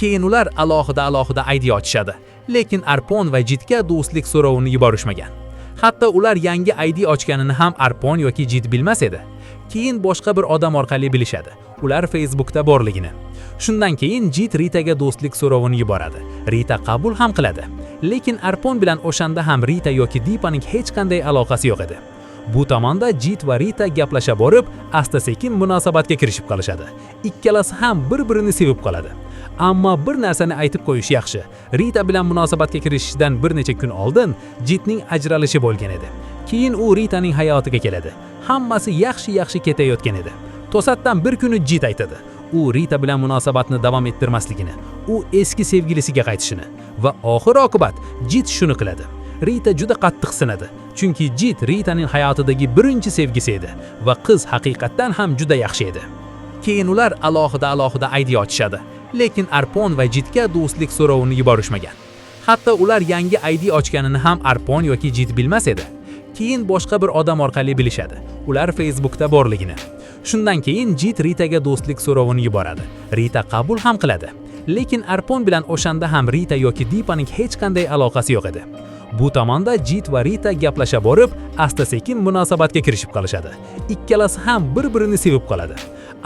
Keyin ular alohida idea ochishadi, lekin Arpon va Jitga do'stlik so'rovini yuborishmagan. Hatto ular yangi idea ochganini ham Arpon yoki Jit bilmas edi. Keyin boshqa bir odam orqali bilishadi. Ular Facebookda borligini. Shundan keyin Jit Ritaga do'stlik so'rovini yuboradi. Rita qabul ham qiladi. Lekin Arpon bilan o'shanda ham Rita yoki Dipaning hech qanday aloqasi yo'q edi. Bu tomonda Jit va Rita gaplasha borib, asta-sekin munosabatga kirishib qolishadi. Ikkalasi ham bir-birini sevib qoladi. Ammo bir narsani aytib qo'yish yaxshi. Rita bilan munosabatga kirishishdan bir necha kun oldin Jitning ajralishi bo'lgan edi. Keyin u Ritaning hayotiga keladi. Hammasi yaxshi ketayotgan edi. To'satdan bir kuni Jit aytadi. U Rita bilan munosabatni davom ettirmasligini, u eski sevgilisiga qaytishini va oxir-oqibat Jit shuni qiladi. Rita juda qattiq sinadi, chunki Jit Ritaning hayotidagi birinchi sevgisi edi va qiz haqiqatdan ham juda yaxshi edi. Keyin ular alohida idea ochishadi, lekin Arpon va Jitga do'stlik so'rovini yuborishmagan. Hatto ular yangi idea ochganini ham Arpon yoki Jit bilmas edi. Keyin boshqa bir odam orqali bilishadi. Ular Facebookda borligini. Shundan keyin Jit Ritaga do'stlik so'rovini yuboradi. Rita qabul ham qiladi. Lekin Arpon bilan o'shanda ham Rita yoki Dipaning hech qanday aloqasi yo'q edi. Bu tomonda Jit va Rita gaplasha borib, asta-sekin munosabatga kirishib qolishadi. Ikkalasi ham bir-birini sevib qoladi.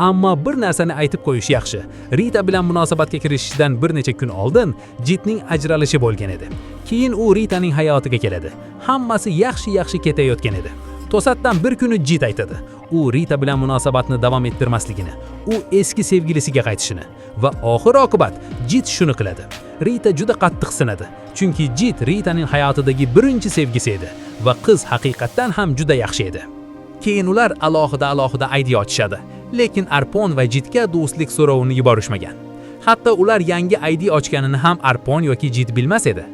Ammo bir narsani aytib qo'yish yaxshi. Rita bilan munosabatga kirishishdan bir necha kun oldin Jitning ajralishi bo'lgan edi. Keyin u Ritaning hayotiga keladi. Hammasi yaxshi ketayotgan edi. To'satdan bir kuni Jit aytadi. U Rita bilan munosabatni davom ettirmasligini, u eski sevgilisiga qaytishini va oxir-oqibat Jit shuni qiladi. Rita juda qattiq sinadi, chunki Jit Ritaning hayotidagi birinchi sevgisi edi va qiz haqiqatdan ham juda yaxshi edi. Keyin ular alohida idea ochishadi, lekin Arpon va Jitga do'stlik so'rovini yuborishmagan. Hatto ular yangi idea ochganini ham Arpon yoki Jit bilmas edi.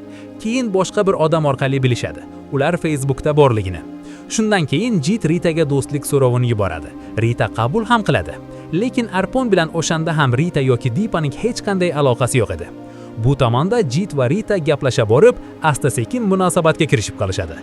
Keyin boshqa bir odam orqali bilishadi. Ular Facebookda borligini. Shundan keyin Jit Ritaga do'stlik so'rovini yuboradi. Rita qabul ham qiladi. Lekin Arpon bilan o'shanda ham Rita yoki Dipaning hech qanday aloqasi yo'q edi. Bu tomonda Jit va Rita gaplasha borib, asta-sekin munosabatga kirishib qolishadi.